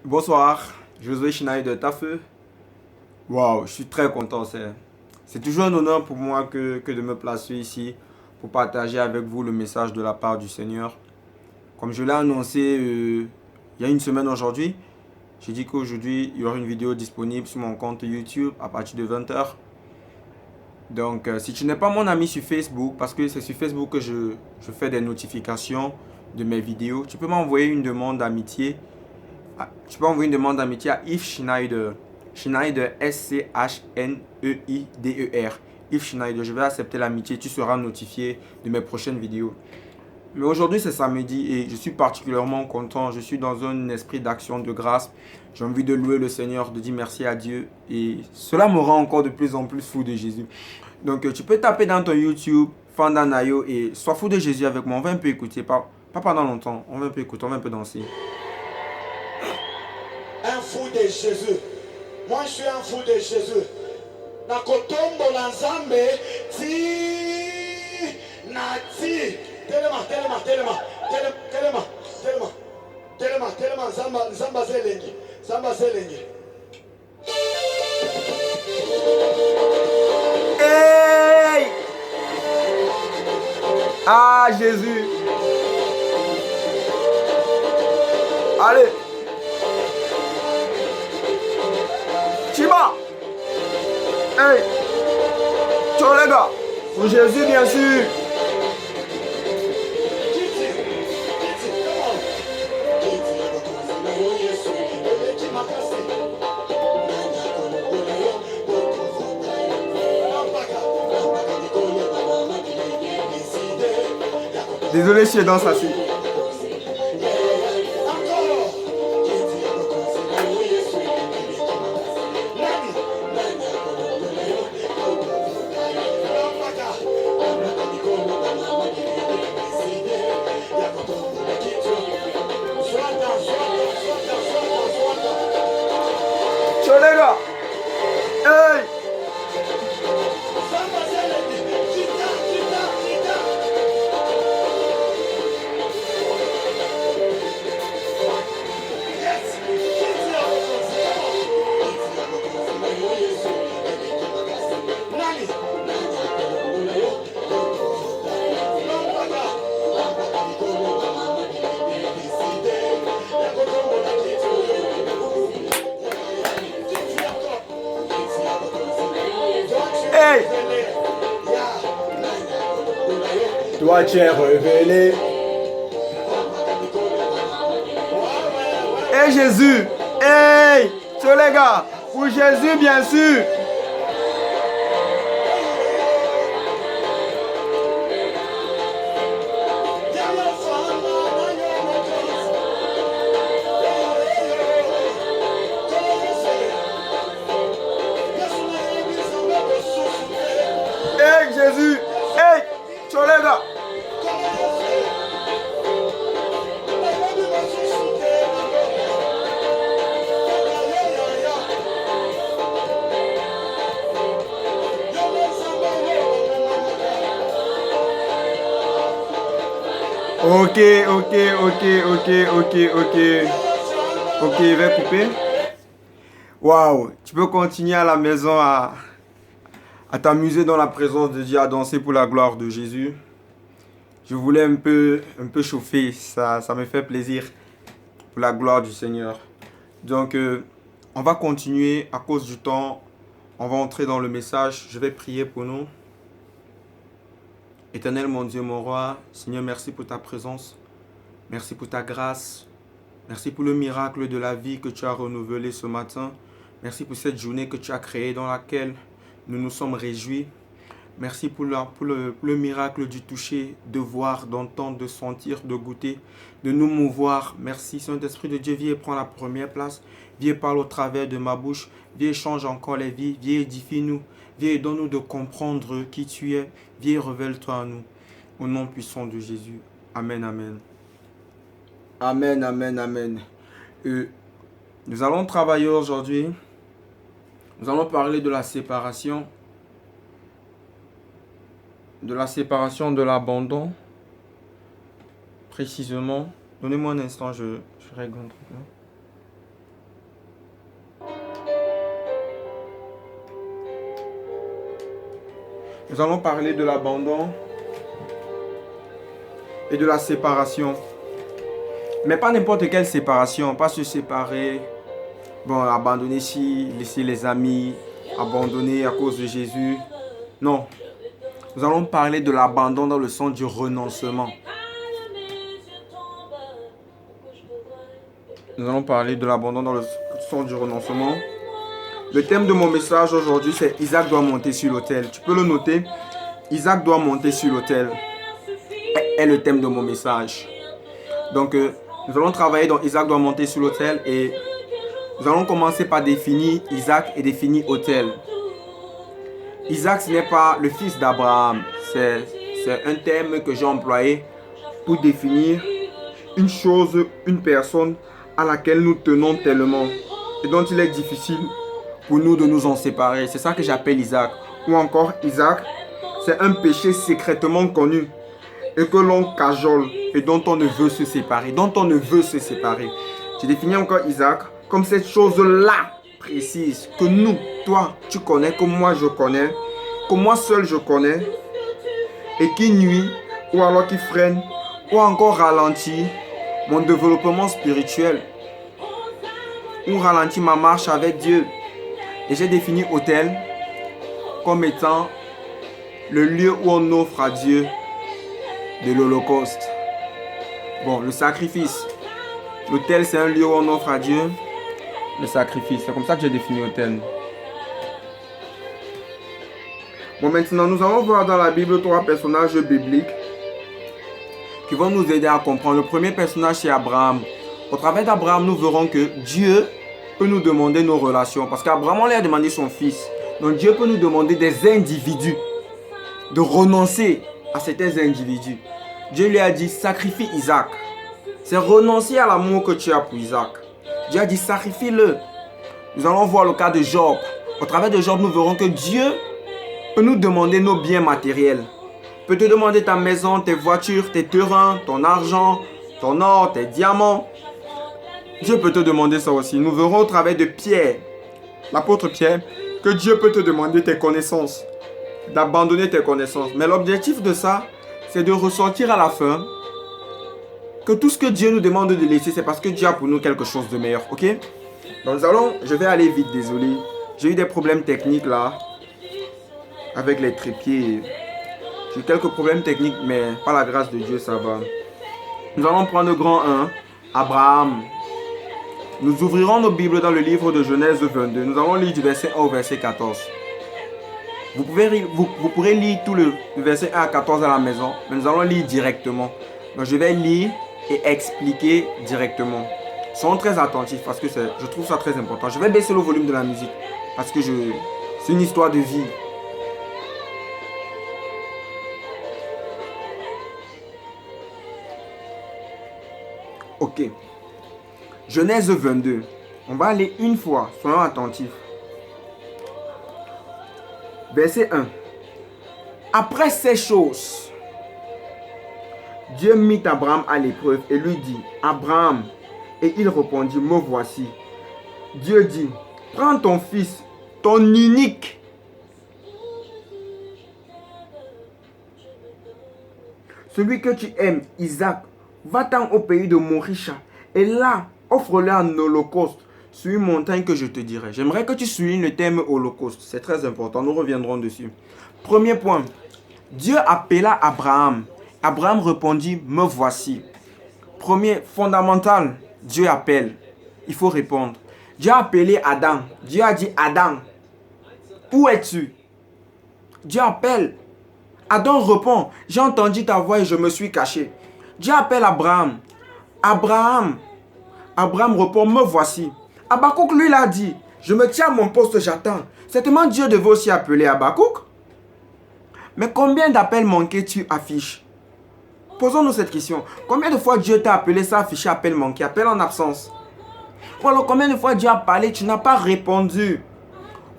Bonsoir, Josué Chinaï de Tafeu. Waouh, je suis très content. C'est toujours un honneur pour moi que de me placer ici pour partager avec vous le message de la part du Seigneur. Comme je l'ai annoncé il y a une semaine aujourd'hui, j'ai dit qu'aujourd'hui il y aura une vidéo disponible sur mon compte YouTube à partir de 20 h. Donc, si tu n'es pas mon ami sur Facebook, parce que c'est sur Facebook que je fais des notifications de mes vidéos, tu peux m'envoyer une demande d'amitié. Tu peux envoyer une demande d'amitié à Yves Schneider. Schneider, Schneider. Yves Schneider, je vais accepter l'amitié. Tu seras notifié de mes prochaines vidéos. Mais aujourd'hui, c'est samedi et je suis particulièrement content. Je suis dans un esprit d'action de grâce. J'ai envie de louer le Seigneur, de dire merci à Dieu. Et cela me rend encore de plus en plus fou de Jésus. Donc, tu peux taper dans ton YouTube, Fandanayo, et sois fou de Jésus avec moi. On va un peu écouter, pas pendant longtemps. On va un peu écouter, on va un peu danser. Un fou de Jésus. Moi, je suis un fou de Jésus. Nakotombo Nzambe ti nati. Telema, Zamba Zelengi. Hey! Ah, Jésus! Allez! Chiba! Hey! Ciao les gars! Pour Jésus, bien sûr! Désolé, je suis dans ça. Ciao les gars! Hey! Hey! Toi tu es révélé. Hey Jésus! Hey! Ciao les gars! Pour Jésus bien sûr! Hey Jésus! Hey! Ciao les gars! Ok. Ok, je vais couper. Waouh! Tu peux continuer à la maison à t'amuser dans la présence de Dieu, à danser pour la gloire de Jésus. Je voulais un peu chauffer, ça me fait plaisir pour la gloire du Seigneur. Donc, on va continuer à cause du temps. On va entrer dans le message. Je vais prier pour nous. Éternel, mon Dieu, mon roi, Seigneur, merci pour ta présence. Merci pour ta grâce. Merci pour le miracle de la vie que tu as renouvelé ce matin. Merci pour cette journée que tu as créée dans laquelle nous nous sommes réjouis. Merci pour le miracle du toucher, de voir, d'entendre, de sentir, de goûter, de nous mouvoir. Merci Saint-Esprit de Dieu, viens prendre la première place. Viens parle au travers de ma bouche. Viens change encore les vies. Viens édifie-nous. Viens donne-nous de comprendre qui tu es. Viens révèle-toi à nous. Au nom puissant de Jésus. Amen, amen. Amen. Nous allons travailler aujourd'hui. Nous allons parler de la séparation. De la séparation, de l'abandon. Précisément. Donnez-moi un instant, je règle un truc là. Nous allons parler de l'abandon et de la séparation. Mais pas n'importe quelle séparation, pas se séparer, bon, abandonner ici, laisser les amis, abandonner à cause de Jésus. Non. Nous allons parler de l'abandon dans le sens du renoncement. Nous allons parler de l'abandon dans le sens du renoncement. Le thème de mon message aujourd'hui, c'est Isaac doit monter sur l'autel. Tu peux le noter. Isaac doit monter sur l'autel. Est le thème de mon message. Donc, nous allons travailler dans Isaac doit monter sur l'autel et nous allons commencer par définir Isaac et définir autel. Isaac, ce n'est pas le fils d'Abraham. C'est un terme que j'ai employé pour définir une chose, une personne à laquelle nous tenons tellement et dont il est difficile pour nous de nous en séparer. C'est ça que j'appelle Isaac. Ou encore Isaac, c'est un péché secrètement connu et que l'on cajole et dont on ne veut se séparer. Je définis encore Isaac comme cette chose-là précise que nous, toi, tu connais, que moi je connais, que moi seul je connais et qui nuit ou alors qui freine ou encore ralentit mon développement spirituel ou ralentit ma marche avec Dieu. Et j'ai défini autel comme étant le lieu où on offre à Dieu de l'holocauste. Bon, le sacrifice. L'autel, c'est un lieu où on offre à Dieu le sacrifice. C'est comme ça que j'ai défini autel. Bon, maintenant, nous allons voir dans la Bible 3 personnages bibliques qui vont nous aider à comprendre. Le premier personnage, c'est Abraham. Au travers d'Abraham, nous verrons que Dieu peut nous demander nos relations. Parce qu'Abraham, on lui a demandé son fils. Donc Dieu peut nous demander des individus de renoncer à certains individus. Dieu lui a dit, sacrifie Isaac. C'est renoncer à l'amour que tu as pour Isaac. Dieu a dit, sacrifie-le. Nous allons voir le cas de Job. Au travers de Job, nous verrons que Dieu peut nous demander nos biens matériels. Peut te demander ta maison, tes voitures, tes terrains, ton argent, ton or, tes diamants. Dieu peut te demander ça aussi. Nous verrons au travers de Pierre, l'apôtre Pierre, que Dieu peut te demander tes connaissances, d'abandonner tes connaissances. Mais l'objectif de ça, c'est de ressentir à la fin que tout ce que Dieu nous demande de laisser, c'est parce que Dieu a pour nous quelque chose de meilleur. Ok? Donc je vais aller vite, désolé. J'ai eu des problèmes techniques là, avec les trépieds. J'ai eu quelques problèmes techniques, mais par la grâce de Dieu, ça va. Nous allons prendre le grand 1, Abraham. Nous ouvrirons nos Bibles dans le livre de Genèse 22. Nous allons lire du verset 1 au verset 14. Vous pourrez lire tout le verset 1 à 14 à la maison, mais nous allons lire directement. Donc je vais lire et expliquer directement. Soyons très attentifs parce que je trouve ça très important. Je vais baisser le volume de la musique parce que c'est une histoire de vie. Ok. Genèse 22. On va aller une fois. Soyons attentifs. Verset 1. Après ces choses, Dieu mit Abraham à l'épreuve et lui dit, Abraham, et il répondit, me voici. Dieu dit, prends ton fils, ton unique, celui que tu aimes, Isaac, va-t'en au pays de Morisha, et là, offre-le en holocauste sur une montagne que je te dirai. J'aimerais que tu soulignes le terme holocauste. C'est très important. Nous reviendrons dessus. Premier point. Dieu appela Abraham. Abraham répondit, me voici. Premier, fondamental. Dieu appelle. Il faut répondre. Dieu a appelé Adam. Dieu a dit, Adam, où es-tu? Dieu appelle. Adam répond, j'ai entendu ta voix et je me suis caché. Dieu appelle Abraham. Abraham répond, me voici. Habakkuk lui l'a dit, je me tiens à mon poste, j'attends. Certainement Dieu devait aussi appeler Habakkuk. Mais combien d'appels manqués tu affiches? Posons-nous cette question. Combien de fois Dieu t'a appelé, ça affiché appel manqué, appel en absence? Ou alors combien de fois Dieu a parlé, tu n'as pas répondu?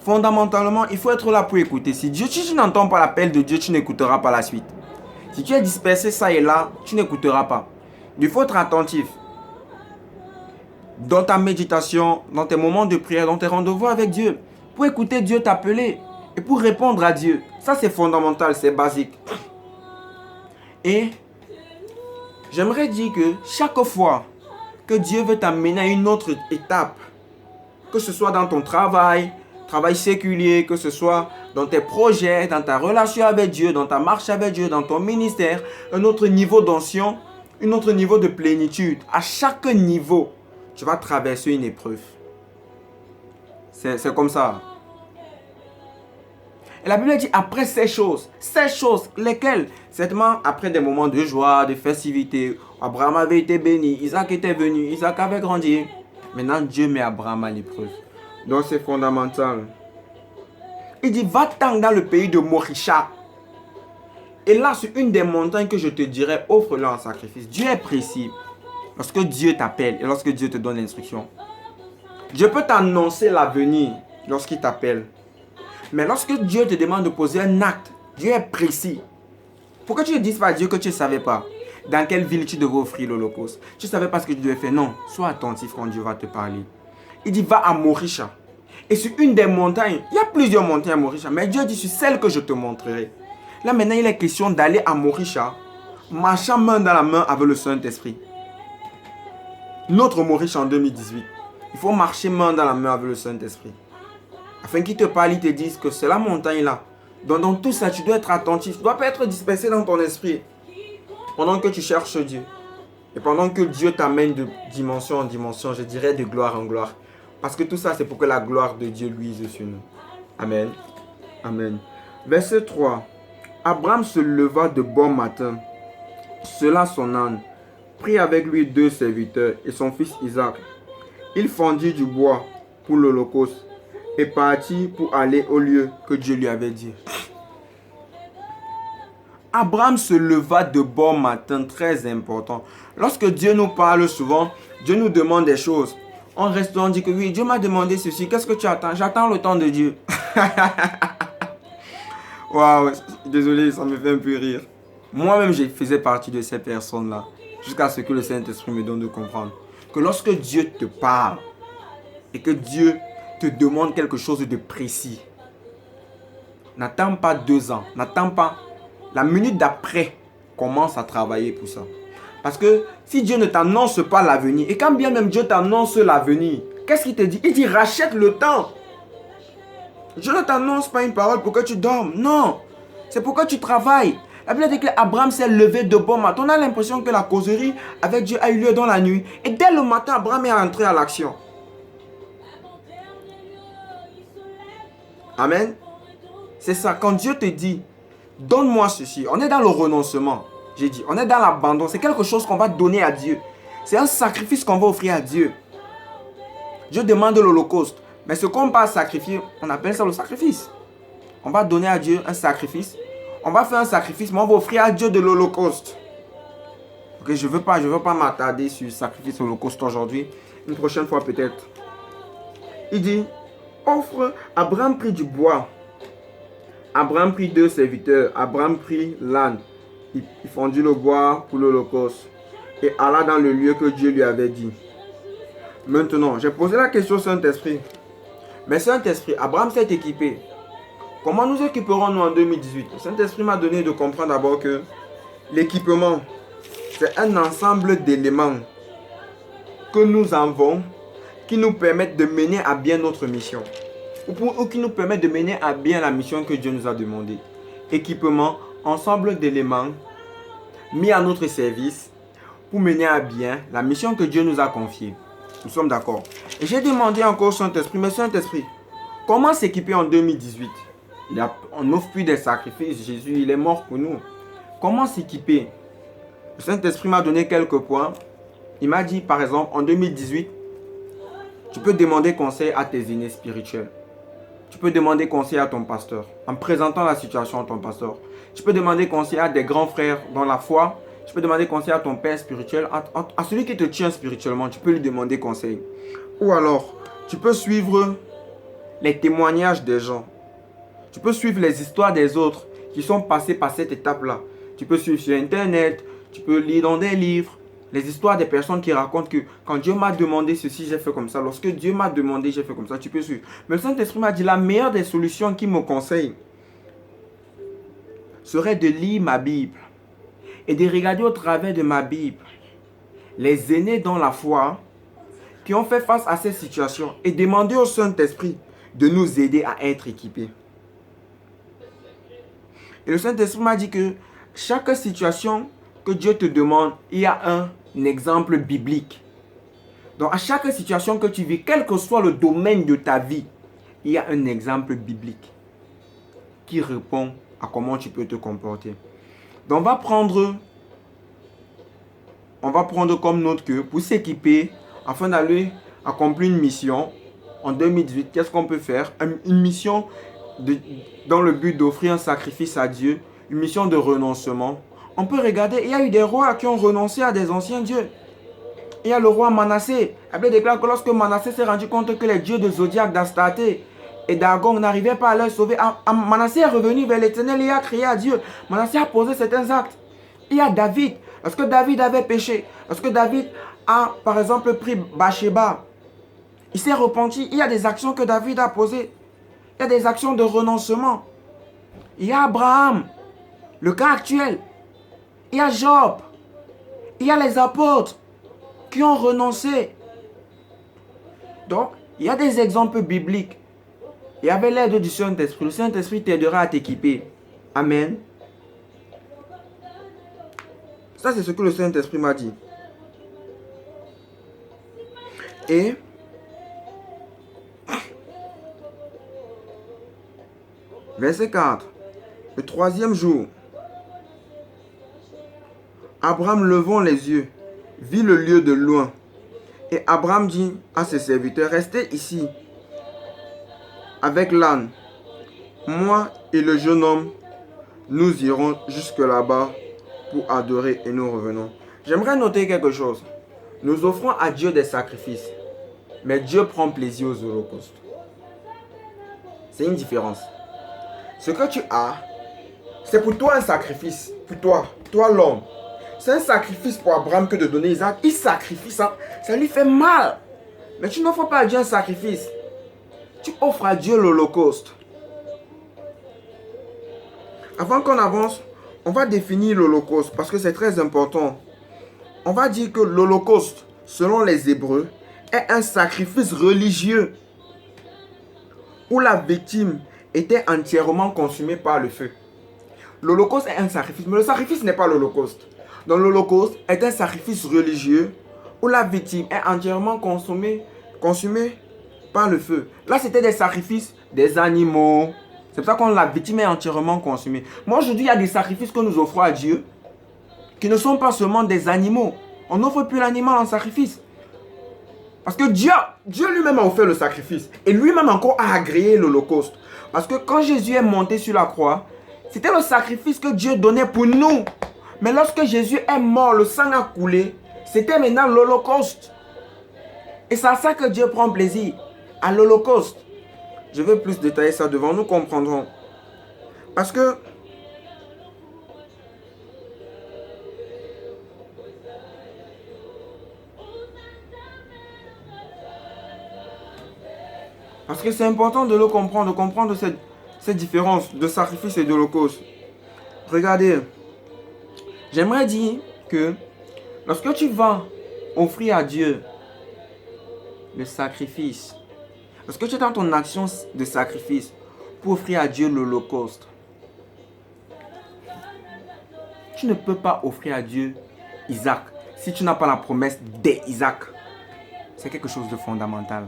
Fondamentalement, il faut être là pour écouter. Si tu n'entends pas l'appel de Dieu, tu n'écouteras pas la suite. Si tu es dispersé ça et là, tu n'écouteras pas. Il faut être attentif. Dans ta méditation, dans tes moments de prière, dans tes rendez-vous avec Dieu, pour écouter Dieu t'appeler. et pour répondre à Dieu. Ça, c'est fondamental, c'est basique. Et j'aimerais dire que chaque fois que Dieu veut t'amener à une autre étape, que ce soit dans ton travail séculier, que ce soit dans tes projets, dans ta relation avec Dieu, dans ta marche avec Dieu, dans ton ministère, un autre niveau d'onction, un autre niveau de plénitude. À chaque niveau, tu vas traverser une épreuve. C'est comme ça. Et la Bible dit après ces choses, lesquelles? Certainement après des moments de joie, de festivité. Abraham avait été béni, Isaac était venu, Isaac avait grandi. Maintenant Dieu met Abraham à l'épreuve. Donc c'est fondamental. Il dit va-t'en dans le pays de Morisha. Et là sur une des montagnes que je te dirai, offre-le en sacrifice. Dieu est précis. Lorsque Dieu t'appelle et lorsque Dieu te donne l'instruction. Dieu peut t'annoncer l'avenir lorsqu'il t'appelle. Mais lorsque Dieu te demande de poser un acte, Dieu est précis. Pourquoi tu ne dises pas à Dieu que tu ne savais pas dans quelle ville tu devais offrir l'holocauste? Tu ne savais pas ce que tu devais faire. Non, sois attentif quand Dieu va te parler. Il dit va à Morisha. Et sur une des montagnes, il y a plusieurs montagnes à Morisha, mais Dieu dit sur celle que je te montrerai. Là maintenant il est question d'aller à Morisha, marchant main dans la main avec le Saint-Esprit. Notre Morisha en 2018. Il faut marcher main dans la main avec le Saint-Esprit. Afin qu'il te parle, il te dise que c'est la montagne là. Donc dans tout ça, tu dois être attentif. Tu ne dois pas être dispersé dans ton esprit. Pendant que tu cherches Dieu. Et pendant que Dieu t'amène de dimension en dimension, je dirais de gloire en gloire. Parce que tout ça, c'est pour que la gloire de Dieu luise sur nous. Amen. Amen. Verset 3. Abraham se leva de bon matin, sella son âne, prit avec lui 2 serviteurs et son fils Isaac. Il fendit du bois pour l'holocauste et partit pour aller au lieu que Dieu lui avait dit. Abraham se leva de bon matin, très important. Lorsque Dieu nous parle souvent, Dieu nous demande des choses. On reste, on dit que oui, Dieu m'a demandé ceci. Qu'est-ce que tu attends? J'attends le temps de Dieu. Waouh, désolé, ça me fait un peu rire. Moi-même, je faisais partie de ces personnes-là. Jusqu'à ce que le Saint-Esprit me donne de comprendre. Que lorsque Dieu te parle et que Dieu te demande quelque chose de précis, n'attends pas 2 ans. N'attends pas la minute d'après. Commence à travailler pour ça. Parce que si Dieu ne t'annonce pas l'avenir, et quand bien même Dieu t'annonce l'avenir, qu'est-ce qu'il te dit? Il dit rachète le temps. Dieu ne t'annonce pas une parole pour que tu dormes. Non, c'est pour que tu travailles. La Bible dit que Abraham s'est levé de bon matin. On a l'impression que la causerie avec Dieu a eu lieu dans la nuit. Et dès le matin, Abraham est entré à l'action. Amen. C'est ça, quand Dieu te dit, donne-moi ceci. On est dans le renoncement. J'ai dit, on est dans l'abandon. C'est quelque chose qu'on va donner à Dieu. C'est un sacrifice qu'on va offrir à Dieu. Dieu demande l'holocauste. Mais ce qu'on va sacrifier, on appelle ça le sacrifice. On va donner à Dieu un sacrifice. On va faire un sacrifice, mais on va offrir à Dieu de l'holocauste. Ok, je ne veux pas m'attarder sur le sacrifice de l'holocauste aujourd'hui. Une prochaine fois peut-être. Il dit, offre. Abraham prit du bois. Abraham prit 2 serviteurs. Abraham prit l'âne. Il fendit le bois pour l'holocauste et alla dans le lieu que Dieu lui avait dit. Maintenant, j'ai posé la question au Saint-Esprit. Mais Saint-Esprit, Abraham s'est équipé. Comment nous équiperons-nous en 2018? Le Saint-Esprit m'a donné de comprendre d'abord que l'équipement, c'est un ensemble d'éléments que nous avons qui nous permettent de mener à bien notre mission. Ou qui nous permettent de mener à bien la mission que Dieu nous a demandée. Équipement, ensemble d'éléments mis à notre service pour mener à bien la mission que Dieu nous a confiée. Nous sommes d'accord. Et j'ai demandé encore au Saint-Esprit, mais Saint-Esprit, comment s'équiper en 2018? On n'offre plus des sacrifices, Jésus il est mort pour nous. Comment s'équiper? Le Saint-Esprit m'a donné quelques points. Il m'a dit par exemple en 2018, tu peux demander conseil à tes aînés spirituels. Tu peux demander conseil à ton pasteur en présentant la situation à ton pasteur. Tu peux demander conseil à des grands frères dans la foi. Tu peux demander conseil à ton père spirituel. À celui qui te tient spirituellement, tu peux lui demander conseil. Ou alors, tu peux suivre les témoignages des gens. Tu peux suivre les histoires des autres qui sont passés par cette étape-là. Tu peux suivre sur Internet. Tu peux lire dans des livres. Les histoires des personnes qui racontent que quand Dieu m'a demandé ceci, j'ai fait comme ça. Lorsque Dieu m'a demandé, j'ai fait comme ça. Tu peux suivre. Mais le Saint-Esprit m'a dit, la meilleure des solutions qu'il me conseille serait de lire ma Bible et de regarder au travers de ma Bible les aînés dans la foi qui ont fait face à ces situations et demander au Saint-Esprit de nous aider à être équipés. Et le Saint-Esprit m'a dit que chaque situation que Dieu te demande, il y a un exemple biblique. Donc à chaque situation que tu vis, quel que soit le domaine de ta vie, il y a un exemple biblique qui répond à comment tu peux te comporter. Donc on va prendre comme note que pour s'équiper, afin d'aller accomplir une mission en 2018, qu'est-ce qu'on peut faire? Une mission dans le but d'offrir un sacrifice à Dieu, une mission de renoncement. On peut regarder, il y a eu des rois qui ont renoncé à des anciens dieux. Il y a le roi Manassé. La Bible déclare que lorsque Manassé s'est rendu compte que les dieux de Zodiac, d'Astarté et d'Argon n'arrivaient pas à les sauver, Manassé est revenu vers l'Éternel et a crié à Dieu. Manassé a posé certains actes. Il y a David. Lorsque David avait péché, lorsque David a par exemple pris Bathsheba, il s'est repenti. Il y a des actions que David a posées. Il y a des actions de renoncement. Il y a Abraham, le cas actuel. Il y a Job. Il y a les apôtres qui ont renoncé. Donc, il y a des exemples bibliques. Et avec l'aide du Saint-Esprit, le Saint-Esprit t'aidera à t'équiper. Amen. Ça, c'est ce que le Saint-Esprit m'a dit. Et verset 4. Le troisième jour, Abraham levant les yeux, vit le lieu de loin. Et Abraham dit à ses serviteurs, restez ici avec l'âne. Moi et le jeune homme, nous irons jusque là-bas pour adorer et nous revenons. J'aimerais noter quelque chose. Nous offrons à Dieu des sacrifices, mais Dieu prend plaisir aux holocaustes. C'est une différence. Ce que tu as, c'est pour toi un sacrifice. Pour toi l'homme. C'est un sacrifice pour Abraham que de donner Isaac. Il sacrifie ça. Ça lui fait mal. Mais tu n'offres pas à Dieu un sacrifice. Tu offres à Dieu l'holocauste. Avant qu'on avance, on va définir l'holocauste parce que c'est très important. On va dire que l'holocauste, selon les Hébreux, est un sacrifice religieux où la victime était entièrement consumée par le feu. L'holocauste est un sacrifice, mais le sacrifice n'est pas l'holocauste. Donc l'holocauste est un sacrifice religieux où la victime est entièrement consumée par le feu. Là, c'était des sacrifices des animaux. C'est pour ça que la victime est entièrement consumée. Moi, aujourd'hui, il y a des sacrifices que nous offrons à Dieu qui ne sont pas seulement des animaux. On n'offre plus l'animal en sacrifice. Parce que Dieu lui-même a offert le sacrifice. Et lui-même encore a agréé l'holocauste. Parce que quand Jésus est monté sur la croix, c'était le sacrifice que Dieu donnait pour nous. Mais lorsque Jésus est mort, le sang a coulé. C'était maintenant l'holocauste. Et c'est à ça que Dieu prend plaisir. À l'holocauste. Je vais plus détailler ça devant, nous comprendrons. Parce que c'est important de le comprendre, de comprendre cette différence de sacrifice et d'holocauste. Regardez, j'aimerais dire que lorsque tu vas offrir à Dieu le sacrifice, lorsque tu es dans ton action de sacrifice pour offrir à Dieu l'holocauste, tu ne peux pas offrir à Dieu Isaac si tu n'as pas la promesse d'Isaac. C'est quelque chose de fondamental.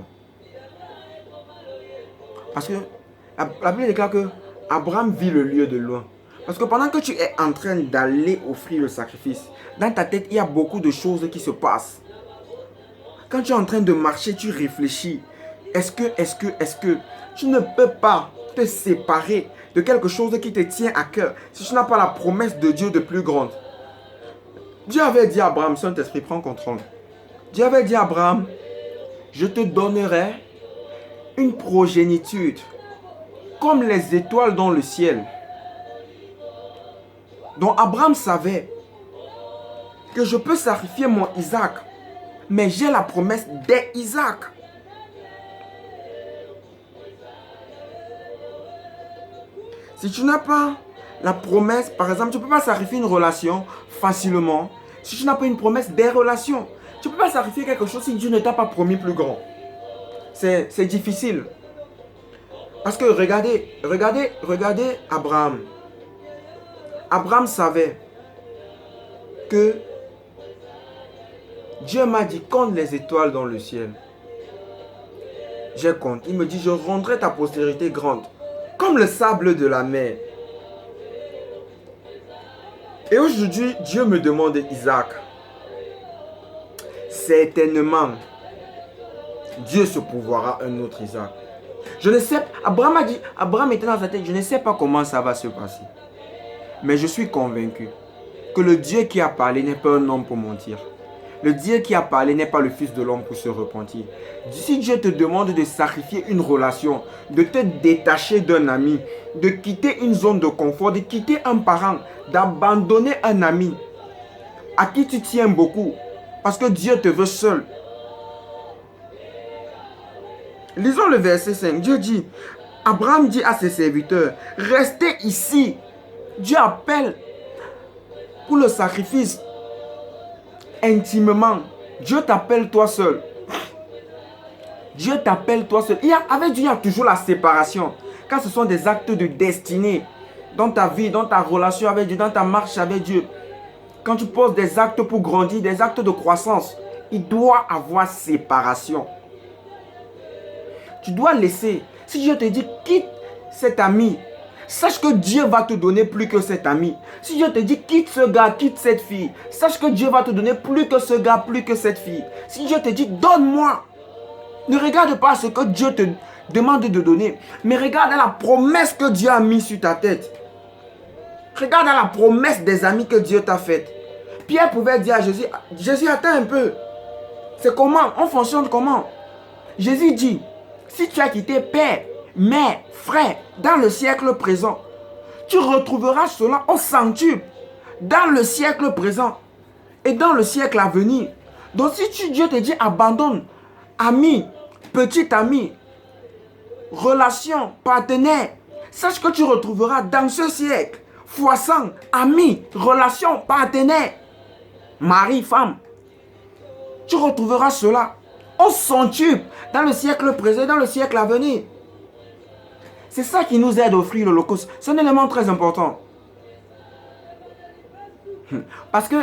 Parce que la Bible déclare que Abraham vit le lieu de loin. Parce que pendant que tu es en train d'aller offrir le sacrifice, dans ta tête, il y a beaucoup de choses qui se passent. Quand tu es en train de marcher, tu réfléchis. Est-ce que tu ne peux pas te séparer de quelque chose qui te tient à cœur si tu n'as pas la promesse de Dieu de plus grande? Dieu avait dit à Abraham, Saint-Esprit, prends contrôle. Dieu avait dit à Abraham, je te donnerai une progéniture comme les étoiles dans le ciel. Donc Abraham savait que je peux sacrifier mon Isaac, mais j'ai la promesse d'Isaac. Si tu n'as pas la promesse, par exemple, tu ne peux pas sacrifier une relation facilement si tu n'as pas une promesse des relations. Tu ne peux pas sacrifier quelque chose si Dieu ne t'a pas promis plus grand. C'est difficile. Parce que regardez Abraham. Abraham savait que Dieu m'a dit, compte les étoiles dans le ciel. J'ai compte. Il me dit, je rendrai ta postérité grande, comme le sable de la mer. Et aujourd'hui, Dieu me demande Isaac. Certainement, Dieu se pourvoira un autre Isaac. Je ne sais pas, Abraham était dans sa tête, je ne sais pas comment ça va se passer. Mais je suis convaincu que le Dieu qui a parlé n'est pas un homme pour mentir. Le Dieu qui a parlé n'est pas le Fils de l'homme pour se repentir. Si Dieu te demande de sacrifier une relation, de te détacher d'un ami, de quitter une zone de confort, de quitter un parent, d'abandonner un ami à qui tu tiens beaucoup, parce que Dieu te veut seul. Lisons le verset 5. Dieu dit, Abraham dit à ses serviteurs, restez ici. Dieu appelle pour le sacrifice intimement. Dieu t'appelle toi seul. Dieu t'appelle toi seul. Avec Dieu, il y a toujours la séparation. Quand ce sont des actes de destinée dans ta vie, dans ta relation avec Dieu, dans ta marche avec Dieu. Quand tu poses des actes pour grandir, des actes de croissance, il doit avoir séparation. Tu dois laisser. Si Dieu te dit quitte cet ami, sache que Dieu va te donner plus que cet ami. Si Dieu te dit quitte ce gars, quitte cette fille, sache que Dieu va te donner plus que ce gars, plus que cette fille. Si Dieu te dit donne-moi, ne regarde pas ce que Dieu te demande de donner, mais regarde à la promesse que Dieu a mise sur ta tête. Regarde à la promesse des amis que Dieu t'a faite. Pierre pouvait dire à Jésus, Jésus attends un peu. C'est comment? On fonctionne comment? Jésus dit, si tu as quitté père, mère, frère, dans le siècle présent, tu retrouveras cela au centuple, dans le siècle présent et dans le siècle à venir. Donc si Dieu te dit abandonne, ami, petit ami, relation, partenaire, sache que tu retrouveras dans ce siècle, fois 100, amis, relation, partenaire, mari, femme, tu retrouveras cela au centuple, dans le siècle présent, dans le siècle à venir. C'est ça qui nous aide à offrir l'Holocauste. C'est un élément très important. Parce que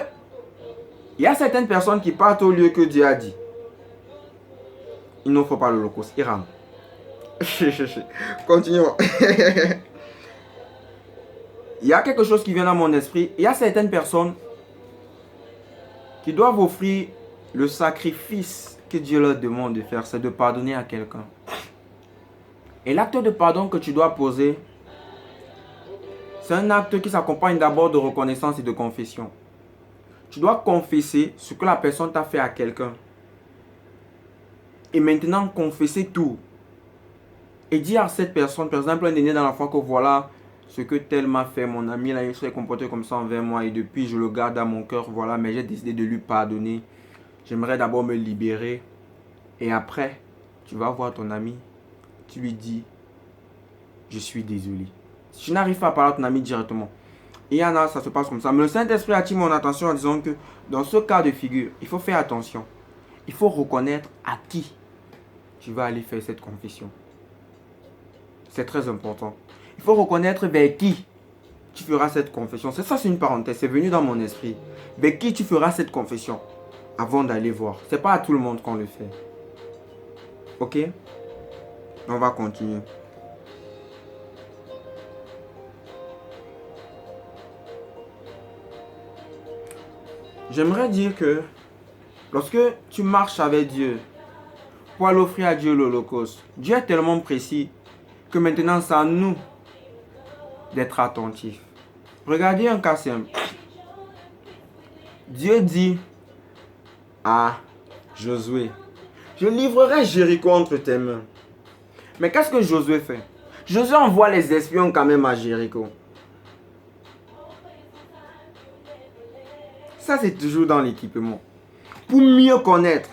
il y a certaines personnes qui partent au lieu que Dieu a dit. Il ne faut pas l'Holocauste. Ils rentrent. Continuons. Il y a quelque chose qui vient dans mon esprit. Il y a certaines personnes qui doivent offrir le sacrifice que Dieu leur demande de faire, c'est de pardonner à quelqu'un. Et l'acte de pardon que tu dois poser, c'est un acte qui s'accompagne d'abord de reconnaissance et de confession. Tu dois confesser ce que la personne t'a fait à quelqu'un. Et maintenant confesser tout. Et dire à cette personne, par exemple un aîné dans la foi, que voilà ce que tel m'a fait, mon ami, là, il s'est comporté comme ça envers moi et depuis je le garde à mon cœur, voilà, mais j'ai décidé de lui pardonner. J'aimerais d'abord me libérer et après, tu vas voir ton ami, tu lui dis, je suis désolé. Si tu n'arrives pas à parler à ton ami directement, il y en a, ça se passe comme ça. Mais le Saint-Esprit attire mon attention en disant que dans ce cas de figure, il faut faire attention. Il faut reconnaître à qui tu vas aller faire cette confession. C'est très important. Il faut reconnaître vers qui tu feras cette confession. C'est ça, c'est une parenthèse, c'est venu dans mon esprit. Vers qui tu feras cette confession avant d'aller voir. C'est pas à tout le monde qu'on le fait. Ok? On va continuer. J'aimerais dire que lorsque tu marches avec Dieu pour aller offrir à Dieu l'Holocauste, Dieu est tellement précis que maintenant c'est à nous d'être attentifs. Regardez un cas simple. Dieu dit à Josué, je livrerai Jéricho entre tes mains. Mais qu'est-ce que Josué fait? Josué envoie les espions quand même à Jéricho. Ça, c'est toujours dans l'équipement. Pour mieux connaître.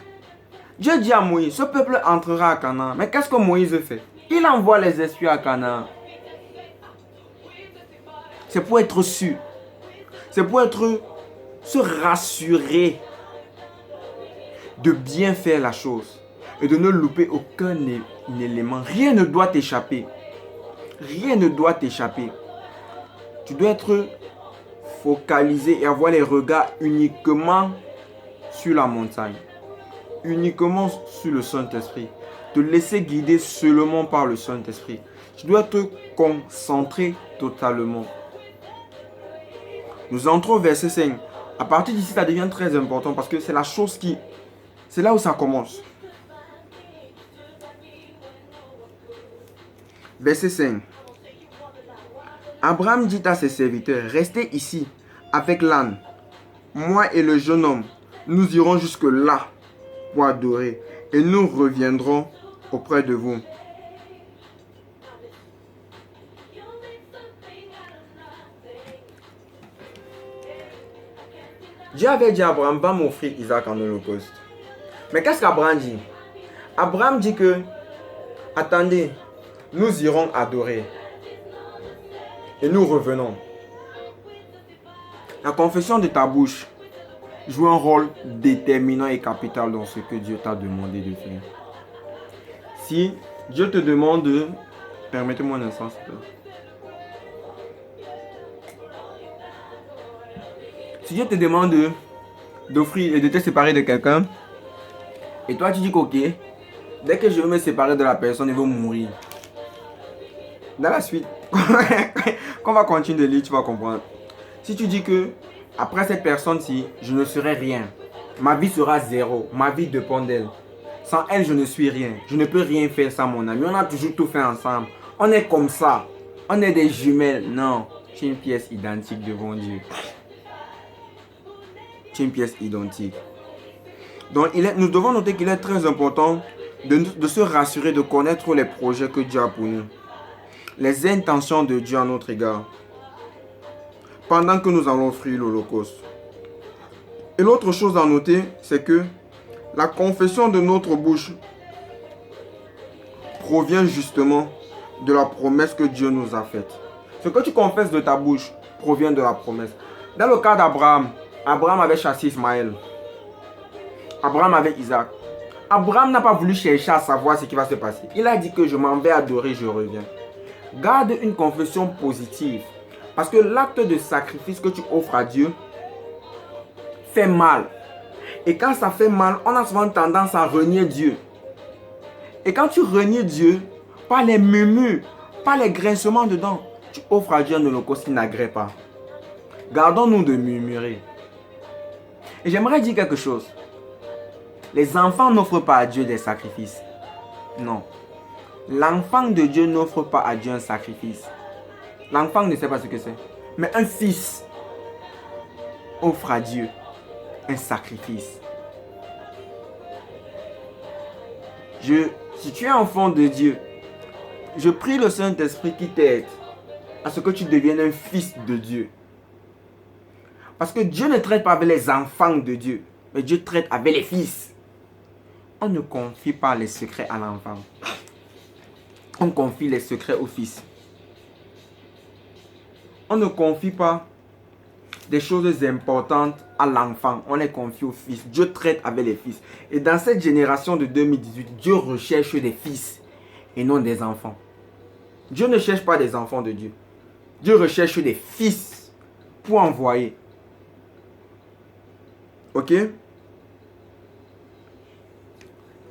Dieu dit à Moïse, ce peuple entrera à Canaan. Mais qu'est-ce que Moïse fait? Il envoie les espions à Canaan. C'est pour être sûr. C'est pour se rassurer de bien faire la chose et de ne louper aucun élément. Rien ne doit t'échapper. Rien ne doit t'échapper. Tu dois être focalisé et avoir les regards uniquement sur la montagne. Uniquement sur le Saint-Esprit. Te laisser guider seulement par le Saint-Esprit. Tu dois te concentrer totalement. Nous entrons au verset 5. À partir d'ici, ça devient très important parce que c'est la chose qui... C'est là où ça commence. Verset 5. Abraham dit à ses serviteurs, restez ici avec l'âne. Moi et le jeune homme, nous irons jusque là pour adorer et nous reviendrons auprès de vous. Dieu avait dit à Abraham, va m'offrir Isaac en holocauste. Mais qu'est-ce qu'Abraham dit? Abraham dit que, attendez, nous irons adorer. Et nous revenons. La confession de ta bouche joue un rôle déterminant et capital dans ce que Dieu t'a demandé de faire. Si Dieu te demande de... Permettez-moi un instant, s'il vous plaît. Si Dieu te demande d'offrir et de te séparer de quelqu'un, et toi tu dis qu'ok, dès que je veux me séparer de la personne, il va mourir. Dans la suite, quand on va continuer de lire, tu vas comprendre. Si tu dis que après cette personne-ci, je ne serai rien, ma vie sera zéro, ma vie dépend d'elle. Sans elle, je ne suis rien. Je ne peux rien faire sans mon ami. On a toujours tout fait ensemble. On est comme ça. On est des jumelles. Non, tu es une pièce identique devant Dieu. Tu es une pièce identique. Donc, nous devons noter qu'il est très important de se rassurer, de connaître les projets que Dieu a pour nous. Les intentions de Dieu à notre égard. Pendant que nous allons offrir l'Holocauste. Et l'autre chose à noter, c'est que la confession de notre bouche provient justement de la promesse que Dieu nous a faite. Ce que tu confesses de ta bouche provient de la promesse. Dans le cas d'Abraham, Abraham avait chassé Ismaël. Abraham avait Isaac. Abraham n'a pas voulu chercher à savoir ce qui va se passer. Il a dit que je m'en vais adorer, je reviens. Garde une confession positive. Parce que l'acte de sacrifice que tu offres à Dieu fait mal. Et quand ça fait mal, on a souvent tendance à renier Dieu. Et quand tu renies Dieu, pas les murmures, pas les grincements dedans, tu offres à Dieu un holocauste qui n'agrée pas. Gardons-nous de murmurer. Et j'aimerais dire quelque chose. Les enfants n'offrent pas à Dieu des sacrifices. Non. L'enfant de Dieu n'offre pas à Dieu un sacrifice. L'enfant ne sait pas ce que c'est. Mais un fils offre à Dieu un sacrifice. Si tu es enfant de Dieu, je prie le Saint-Esprit qui t'aide à ce que tu deviennes un fils de Dieu. Parce que Dieu ne traite pas avec les enfants de Dieu, mais Dieu traite avec les fils. On ne confie pas les secrets à l'enfant. On confie les secrets au fils. On ne confie pas des choses importantes à l'enfant. On les confie au fils. Dieu traite avec les fils. Et dans cette génération de 2018, Dieu recherche des fils et non des enfants. Dieu ne cherche pas des enfants de Dieu. Dieu recherche des fils pour envoyer. Ok?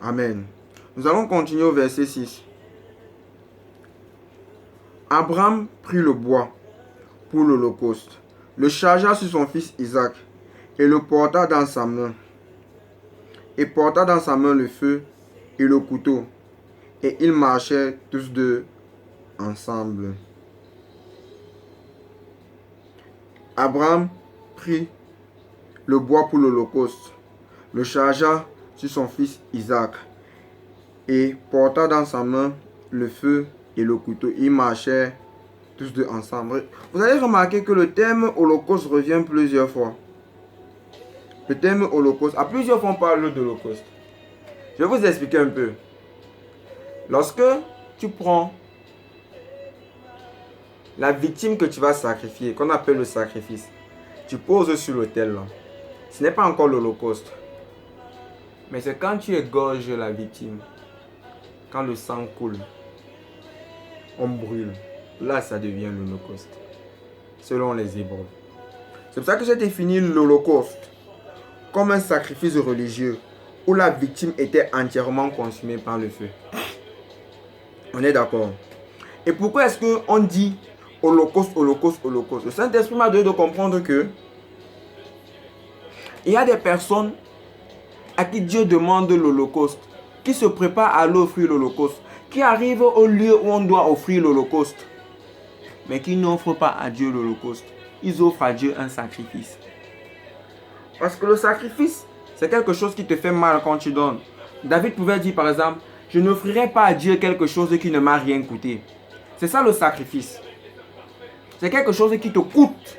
Amen. Nous allons continuer au verset 6. Abraham prit le bois pour l'Holocauste, le chargea sur son fils Isaac et le porta dans sa main. Et porta dans sa main le feu et le couteau. Et ils marchaient tous deux ensemble. Abraham prit le bois pour l'Holocauste, le chargea sur son fils Isaac et porta dans sa main le feu et le couteau. Ils marchaient tous deux ensemble. Vous allez remarquer que le thème Holocauste revient plusieurs fois. Le terme holocauste, à plusieurs fois on parle de l'holocauste. Je vais vous expliquer un peu. Lorsque tu prends la victime que tu vas sacrifier, qu'on appelle le sacrifice, tu poses sur l'autel là. Ce n'est pas encore l'holocauste. Mais c'est quand tu égorges la victime, quand le sang coule, on brûle. Là, ça devient l'holocauste. Selon les Hébreux. C'est pour ça que j'ai défini l'holocauste comme un sacrifice religieux où la victime était entièrement consumée par le feu. On est d'accord? Et pourquoi est-ce qu'on dit holocauste, holocauste, holocauste? Le Saint-Esprit m'a donné de comprendre que il y a des personnes à qui Dieu demande l'holocauste, qui se préparent à l'offrir l'holocauste, qui arrivent au lieu où on doit offrir l'holocauste, mais qui n'offrent pas à Dieu l'holocauste. Ils offrent à Dieu un sacrifice. Parce que le sacrifice, c'est quelque chose qui te fait mal quand tu donnes. David pouvait dire par exemple, je n'offrirai pas à Dieu quelque chose qui ne m'a rien coûté. C'est ça le sacrifice. C'est quelque chose qui te coûte,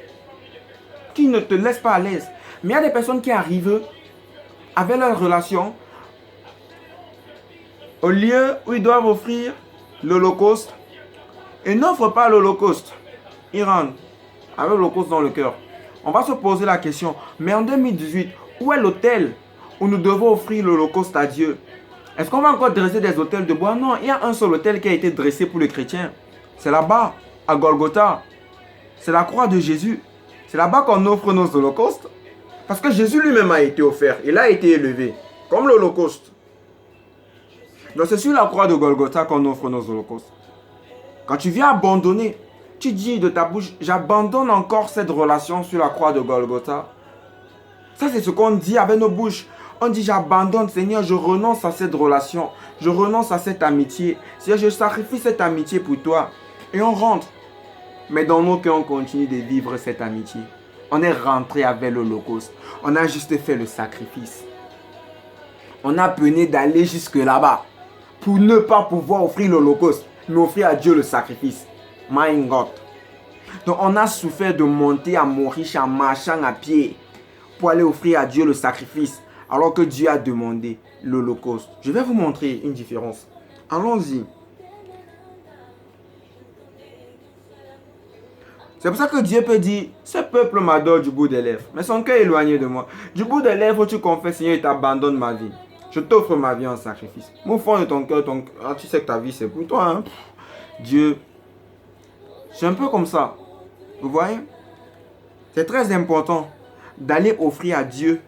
qui ne te laisse pas à l'aise. Mais il y a des personnes qui arrivent avec leur relation, au lieu où ils doivent offrir l'holocauste, ils n'offrent pas l'holocauste. Ils rentrent avec l'holocauste dans le cœur. On va se poser la question, mais en 2018, où est l'autel où nous devons offrir l'holocauste à Dieu? Est-ce qu'on va encore dresser des autels de bois? Non, il y a un seul autel qui a été dressé pour les chrétiens. C'est là-bas, à Golgotha. C'est la croix de Jésus. C'est là-bas qu'on offre nos holocaustes. Parce que Jésus lui-même a été offert. Il a été élevé. Comme l'holocauste. Donc c'est sur la croix de Golgotha qu'on offre nos holocaustes. Quand tu viens abandonner, tu dis de ta bouche, j'abandonne encore cette relation sur la croix de Golgotha. Ça c'est ce qu'on dit avec nos bouches. On dit j'abandonne Seigneur, je renonce à cette relation. Je renonce à cette amitié. Seigneur, je sacrifie cette amitié pour toi. Et on rentre. Mais dans nos cœurs, on continue de vivre cette amitié. On est rentré avec l'holocauste. On a juste fait le sacrifice. On a peiné d'aller jusque là-bas pour ne pas pouvoir offrir l'holocauste, mais offrir à Dieu le sacrifice. My God. Donc on a souffert de monter à Maurice en marchant à pied pour aller offrir à Dieu le sacrifice, alors que Dieu a demandé l'holocauste. Je vais vous montrer une différence. Allons-y. C'est pour ça que Dieu peut dire, ce peuple m'adore du bout des lèvres, mais son cœur est éloigné de moi. Du bout des lèvres, tu confesses, Seigneur, il t'abandonne ma vie. Je t'offre ma vie en sacrifice. Au fond de ton cœur, tu sais que ta vie c'est pour toi. Hein? Dieu, c'est un peu comme ça. Vous voyez? C'est très important d'aller offrir à Dieu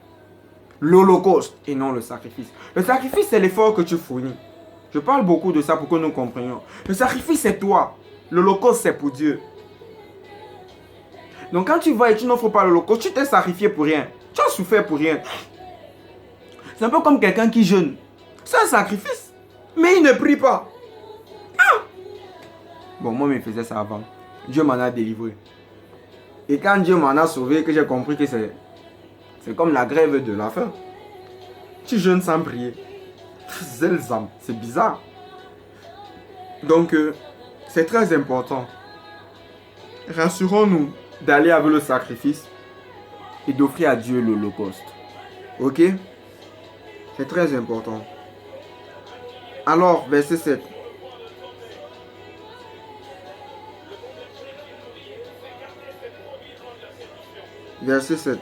l'holocauste et non le sacrifice. Le sacrifice, c'est l'effort que tu fournis. Je parle beaucoup de ça pour que nous comprenions. Le sacrifice, c'est toi. L'holocauste, c'est pour Dieu. Donc quand tu vas et tu n'offres pas l'holocauste, tu t'es sacrifié pour rien. Tu as souffert pour rien. C'est un peu comme quelqu'un qui jeûne. C'est un sacrifice. Mais il ne prie pas. Ah! Bon, moi, je faisais ça avant. Dieu m'en a délivré. Et quand Dieu m'en a sauvé, que j'ai compris que c'est comme la grève de la faim. Tu jeûnes sans prier. C'est bizarre. Donc, c'est très important. Rassurons-nous d'aller avec le sacrifice et d'offrir à Dieu l'holocauste. Ok? C'est très important. Alors, verset 7. Verset 7.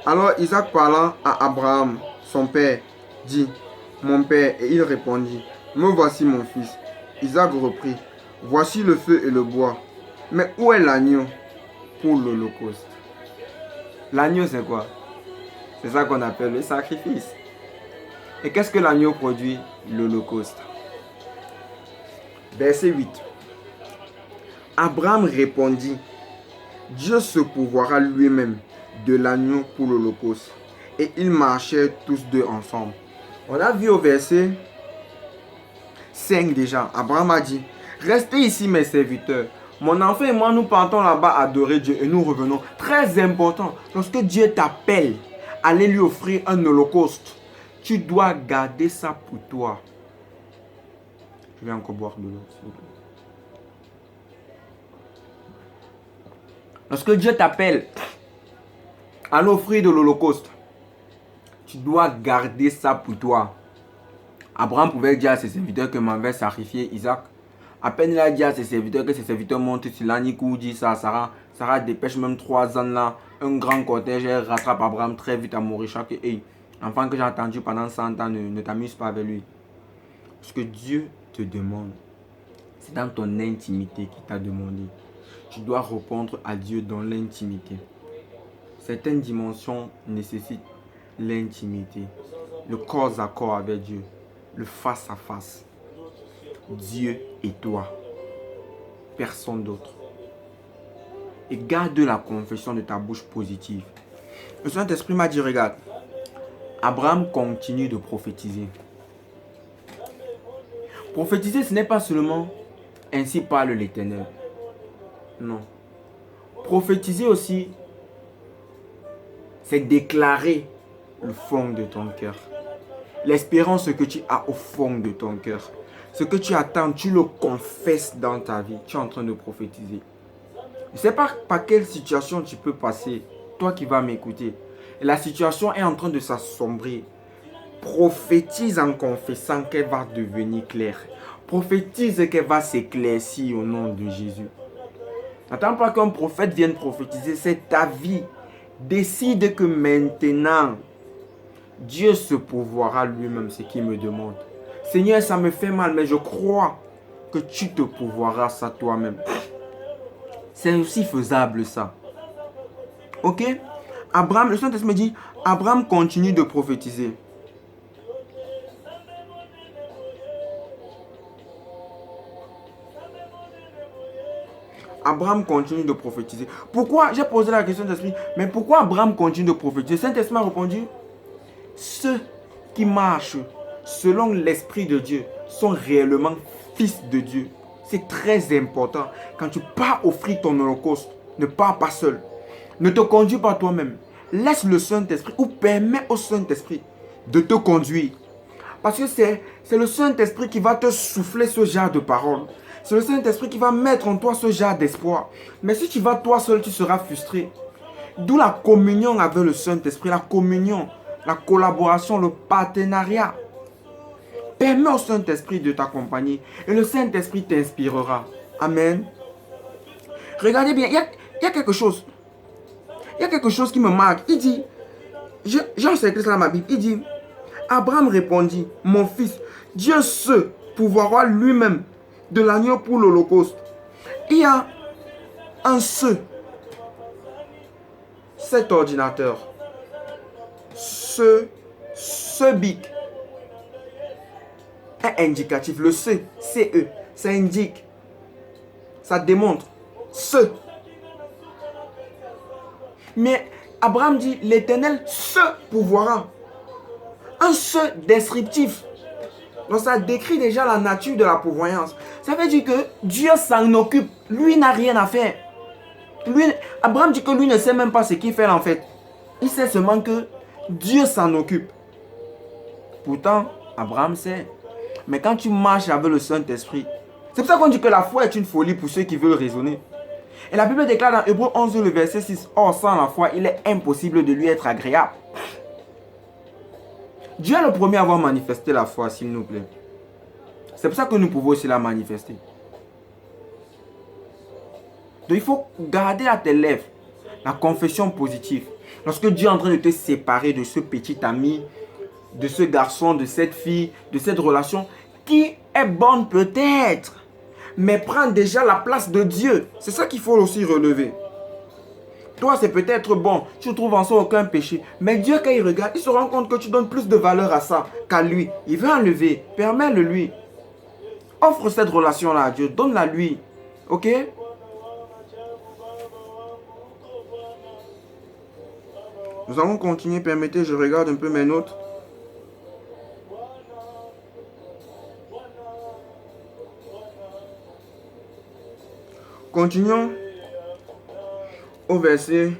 Alors Isaac parlant à Abraham, son père, dit, mon père, et il répondit, me voici mon fils. Isaac reprit, voici le feu et le bois, mais où est l'agneau pour l'holocauste? L'agneau c'est quoi? C'est ça qu'on appelle le sacrifice. Et qu'est-ce que l'agneau produit? L'holocauste. Verset 8. Abraham répondit, Dieu se pourvoira lui-même de l'agneau pour l'holocauste. Et ils marchaient tous deux ensemble. On a vu au verset 5 déjà. Abraham a dit, restez ici mes serviteurs. Mon enfant et moi, nous partons là-bas adorer Dieu et nous revenons. Très important, lorsque Dieu t'appelle à aller lui offrir un holocauste, tu dois garder ça pour toi. Je vais encore boire de l'eau, s'il vous plaît. Lorsque Dieu t'appelle en offrir de l'Holocauste. Tu dois garder ça pour toi. Abraham pouvait dire à ses serviteurs que m'avait sacrifié Isaac. À peine il a dit à ses serviteurs que ses serviteurs montent sur l'anikou, dit ça à Sarah. Sarah dépêche même 3 ans là. Un grand cortège, elle rattrape Abraham très vite à Moricha. Que, hey, enfant que j'ai entendu pendant 100 ans, ne t'amuse pas avec lui. Ce que Dieu te demande, c'est dans ton intimité qu'il t'a demandé. Tu dois répondre à Dieu dans l'intimité. Certaines dimensions nécessitent l'intimité, le corps à corps avec Dieu, le face à face. Dieu et toi, personne d'autre. Et garde la confession de ta bouche positive. Le Saint-Esprit m'a dit, regarde, Abraham continue de prophétiser. Prophétiser, ce n'est pas seulement ainsi parle l'Éternel. Non. Prophétiser aussi, c'est déclarer le fond de ton cœur. L'espérance que tu as au fond de ton cœur. Ce que tu attends, tu le confesses dans ta vie. Tu es en train de prophétiser. Je ne sais pas par quelle situation tu peux passer, toi qui vas m'écouter. Et la situation est en train de s'assombrir. Prophétise en confessant qu'elle va devenir claire. Prophétise qu'elle va s'éclaircir au nom de Jésus. N'attends pas qu'un prophète vienne prophétiser, c'est ta vie. Décide que maintenant, Dieu se pourvoira lui-même ce qu'il me demande. Seigneur, ça me fait mal, mais je crois que tu te pourvoiras ça toi-même. C'est aussi faisable ça. Ok? Abraham, le Saint-Esprit me dit, Abraham continue de prophétiser. Abraham continue de prophétiser. Pourquoi? J'ai posé la question d'esprit. Mais pourquoi Abraham continue de prophétiser? Saint-Esprit m'a répondu. Ceux qui marchent selon l'Esprit de Dieu sont réellement fils de Dieu. C'est très important. Quand tu pars offrir ton holocauste, ne pars pas seul. Ne te conduis pas toi-même. Laisse le Saint-Esprit ou permets au Saint-Esprit de te conduire. Parce que c'est le Saint-Esprit qui va te souffler ce genre de paroles. C'est le Saint-Esprit qui va mettre en toi ce genre d'espoir. Mais si tu vas toi seul, tu seras frustré. D'où la communion avec le Saint-Esprit, la communion, la collaboration, le partenariat. Permets au Saint-Esprit de t'accompagner et le Saint-Esprit t'inspirera. Amen. Regardez bien, il y a quelque chose. Il y a quelque chose qui me marque. Il dit, j'ai enseigné ça dans ma Bible, il dit, Abraham répondit, mon fils, Dieu se pourvoira lui-même de l'agneau pour l'holocauste. Il y a un cet ordinateur, ce bic est indicatif. Le CE, ça indique, ça démontre ce. Mais Abraham dit, l'Éternel se pourvoira. Un ce descriptif. Donc ça décrit déjà la nature de la pourvoyance. Ça veut dire que Dieu s'en occupe. Lui n'a rien à faire. Abraham dit que lui ne sait même pas ce qu'il fait en fait. Il sait seulement que Dieu s'en occupe. Pourtant, Abraham sait. Mais quand tu marches avec le Saint-Esprit, c'est pour ça qu'on dit que la foi est une folie pour ceux qui veulent raisonner. Et la Bible déclare dans Hébreux 11, le verset 6, « Or, sans la foi, il est impossible de lui être agréable. » Dieu est le premier à avoir manifesté la foi, s'il nous plaît. C'est pour ça que nous pouvons aussi la manifester. Donc il faut garder à tes lèvres la confession positive. Lorsque Dieu est en train de te séparer de ce petit ami, de ce garçon, de cette fille, de cette relation qui est bonne peut-être, mais prend déjà la place de Dieu. C'est ça qu'il faut aussi relever. Toi, c'est peut-être bon, tu ne trouves en soi aucun péché. Mais Dieu, quand il regarde, il se rend compte que tu donnes plus de valeur à ça qu'à lui. Il veut enlever, permets-le lui. Offre cette relation-là à Dieu, donne-la lui. Ok? Nous allons continuer, permettez, je regarde un peu mes notes. Continuons au verset.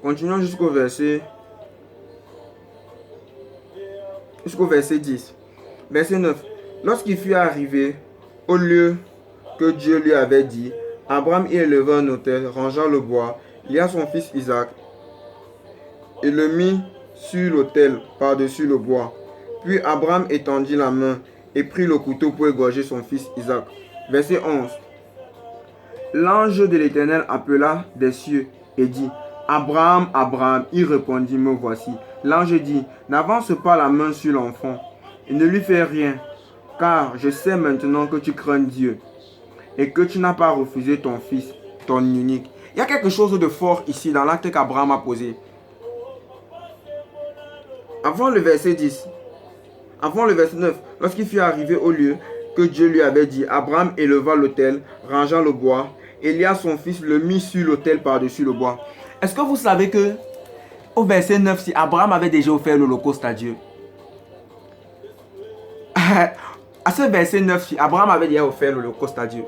Continuons jusqu'au verset 10. Verset 9. Lorsqu'il fut arrivé au lieu que Dieu lui avait dit, Abraham y éleva un autel, rangea le bois, lia son fils Isaac et le mit sur l'autel par-dessus le bois. Puis Abraham étendit la main et prit le couteau pour égorger son fils Isaac. Verset 11. L'ange de l'Éternel appela des cieux et dit, Abraham, Abraham, il répondit, me voici. L'ange dit, n'avance pas la main sur l'enfant et ne lui fais rien, car je sais maintenant que tu crains Dieu et que tu n'as pas refusé ton fils, ton unique. Il y a quelque chose de fort ici dans l'acte qu'Abraham a posé. Avant le verset 10, avant le verset 9, lorsqu'il fut arrivé au lieu que Dieu lui avait dit, Abraham éleva l'autel, rangea le bois, Élia son fils le mit sur l'autel par-dessus le bois. Est-ce que vous savez que au verset 9, si Abraham avait déjà offert l'holocauste à Dieu? À ce verset 9, si Abraham avait déjà offert l'holocauste à Dieu.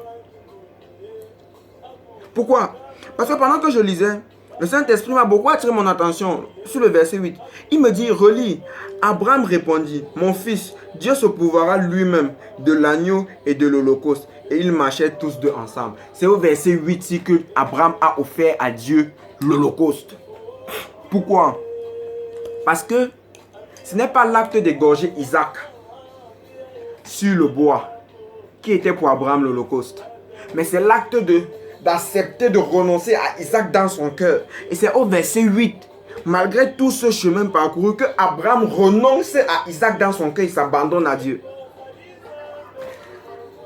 Pourquoi? Parce que pendant que je lisais, le Saint-Esprit m'a beaucoup attiré mon attention sur le verset 8. Il me dit, relis. Abraham répondit, mon fils, Dieu se pourvoira lui-même de l'agneau et de l'holocauste. Et ils marchaient tous deux ensemble. C'est au verset 8 ici que Abraham a offert à Dieu l'holocauste. Pourquoi? Parce que ce n'est pas l'acte d'égorger Isaac sur le bois qui était pour Abraham l'holocauste. Mais c'est l'acte d'accepter de renoncer à Isaac dans son cœur. Et c'est au verset 8, malgré tout ce chemin parcouru, que Abraham renonce à Isaac dans son cœur et s'abandonne à Dieu.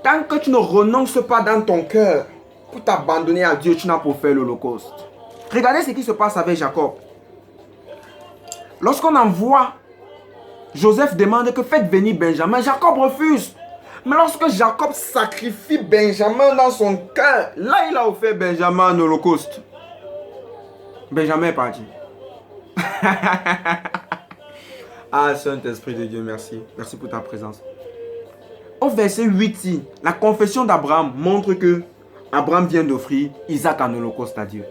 Tant que tu ne renonces pas dans ton cœur pour t'abandonner à Dieu, tu n'as pas fait l'holocauste. Regardez ce qui se passe avec Jacob. Lorsqu'on envoie, Joseph demande que faites venir Benjamin. Jacob refuse. Mais lorsque Jacob sacrifie Benjamin dans son cœur, là il a offert Benjamin en holocauste. Benjamin est parti. Ah, Saint-Esprit de Dieu, merci. Merci pour ta présence. Au verset 8, la confession d'Abraham montre que Abraham vient d'offrir Isaac en holocauste à Dieu.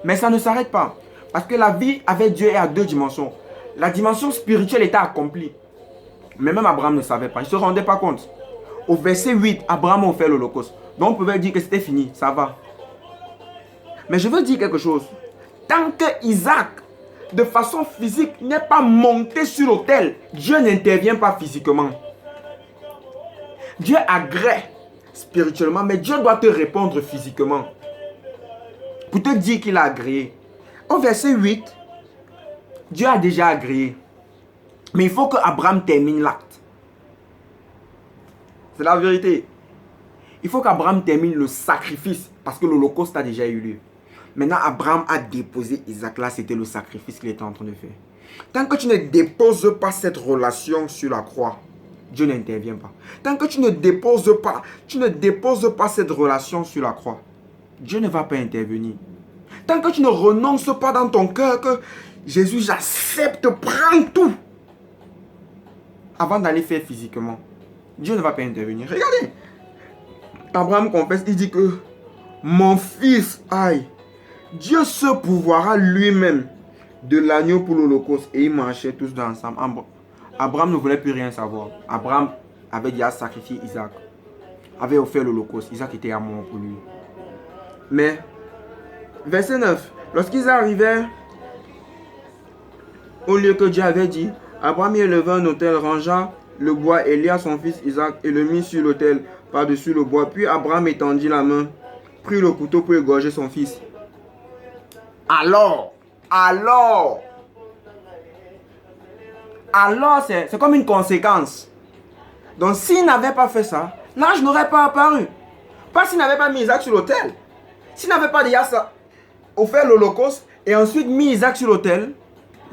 Mais ça ne s'arrête pas. Parce que la vie avec Dieu est à deux dimensions. La dimension spirituelle était accomplie. Mais même Abraham ne savait pas. Il ne se rendait pas compte. Au verset 8, Abraham a offert l'holocauste. Donc on pouvait dire que c'était fini. Ça va. Mais je veux dire quelque chose. Tant que Isaac, de façon physique, n'est pas monté sur l'autel, Dieu n'intervient pas physiquement. Dieu agrée spirituellement, mais Dieu doit te répondre physiquement. Pour te dire qu'il a agréé. Au verset 8, Dieu a déjà agréé. Mais il faut que Abraham termine l'acte. C'est la vérité. Il faut qu'Abraham termine le sacrifice parce que l'holocauste a déjà eu lieu. Maintenant, Abraham a déposé Isaac. Là, c'était le sacrifice qu'il était en train de faire. Tant que tu ne déposes pas cette relation sur la croix, Dieu n'intervient pas. Tant que tu ne déposes pas cette relation sur la croix, Dieu ne va pas intervenir. Tant que tu ne renonces pas dans ton cœur que Jésus, j'accepte, prends tout. Avant d'aller faire physiquement, Dieu ne va pas intervenir. Regardez. Abraham confesse, il dit que mon fils, aïe, Dieu se pourvoira lui-même de l'agneau pour l'holocauste. Et ils marchaient tous ensemble. Abraham ne voulait plus rien savoir. Abraham avait déjà sacrifié Isaac. Avait offert l'holocauste. Isaac était à mort pour lui. Mais, verset 9. Lorsqu'ils arrivaient au lieu que Dieu avait dit, Abraham y éleva un autel, rangea le bois, Élia son fils Isaac, et le mit sur l'autel par-dessus le bois. Puis Abraham étendit la main, prit le couteau pour égorger son fils. Alors, c'est comme une conséquence. Donc, s'il n'avait pas fait ça, l'ange n'aurait pas apparu. Pas s'il n'avait pas mis Isaac sur l'autel. S'il n'avait pas déjà ça, offert l'holocauste et ensuite mis Isaac sur l'autel,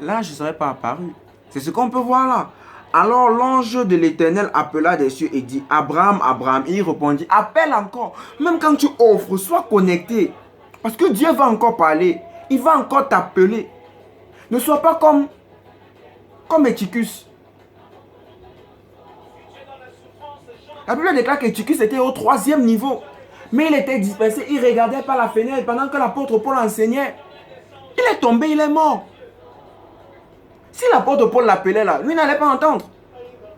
l'ange ne serait pas apparu. C'est ce qu'on peut voir là. Alors l'ange de l'Éternel appela des cieux et dit, Abraham, Abraham. Et il répondit, appelle encore. Même quand tu offres, sois connecté. Parce que Dieu va encore parler. Il va encore t'appeler. Ne sois pas comme Éticus. La Bible déclare qu'Éticus était au 3e niveau. Mais il était dispersé. Il regardait par la fenêtre pendant que l'apôtre Paul enseignait. Il est tombé, il est mort. Si l'apôtre Paul l'appelait là, lui n'allait pas entendre.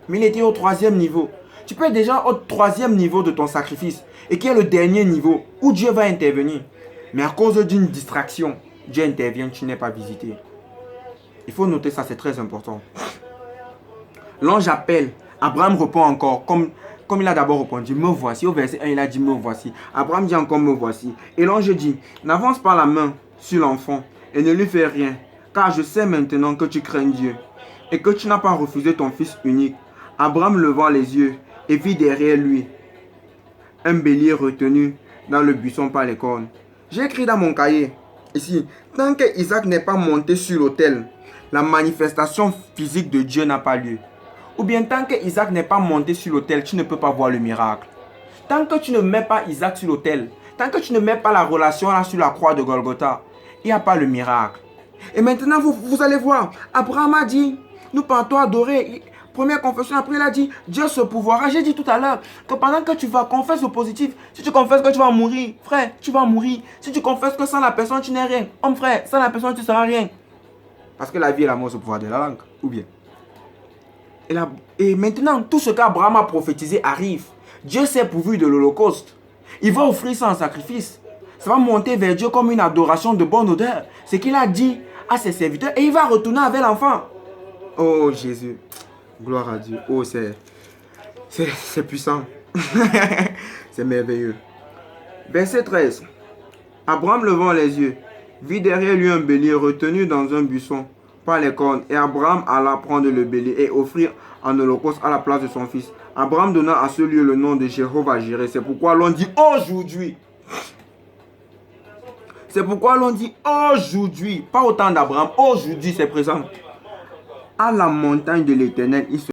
Mais il était au 3e niveau. Tu peux être déjà au 3e niveau de ton sacrifice. Et qui est le dernier niveau où Dieu va intervenir. Mais à cause d'une distraction, Dieu intervient, tu n'es pas visité. Il faut noter ça, c'est très important. L'ange appelle. Abraham répond encore, comme il a d'abord répondu, me voici. Au verset 1, il a dit, me voici. Abraham dit encore, me voici. Et l'ange dit, n'avance pas la main sur l'enfant et ne lui fais rien, car je sais maintenant que tu crains Dieu et que tu n'as pas refusé ton fils unique. Abraham leva les yeux et vit derrière lui un bélier retenu dans le buisson par les cornes. J'ai écrit dans mon cahier, ici, tant que Isaac n'est pas monté sur l'autel, la manifestation physique de Dieu n'a pas lieu. Ou bien tant que Isaac n'est pas monté sur l'autel, tu ne peux pas voir le miracle. Tant que tu ne mets pas Isaac sur l'autel, tant que tu ne mets pas la relation là sur la croix de Golgotha, il n'y a pas le miracle. Et maintenant, vous allez voir, Abraham a dit, nous partons adorer. Première confession, après il a dit, Dieu se pourvoira. J'ai dit tout à l'heure que pendant que tu vas confesser au positif, si tu confesses que tu vas mourir, frère, tu vas mourir. Si tu confesses que sans la personne, tu n'es rien, homme frère, sans la personne, tu ne seras rien. Parce que la vie et la mort, c'est le pouvoir de la langue, ou bien. Et maintenant, tout ce qu'Abraham a prophétisé arrive. Dieu s'est pourvu de l'Holocauste. Il va offrir ça en sacrifice. Ça va monter vers Dieu comme une adoration de bonne odeur. C'est ce qu'il a dit à ses serviteurs. Et il va retourner avec l'enfant. Oh Jésus. Gloire à Dieu. Oh, c'est puissant. C'est merveilleux. Verset 13. Abraham levant les yeux, vit derrière lui un bélier retenu dans un buisson par les cornes. Et Abraham alla prendre le bélier et offrir en holocauste à la place de son fils. Abraham donna à ce lieu le nom de Jéhovah-Jireh. C'est pourquoi l'on dit aujourd'hui. C'est pourquoi l'on dit aujourd'hui. Pas au temps d'Abraham. Aujourd'hui, c'est présent. À la montagne de l'Éternel, il se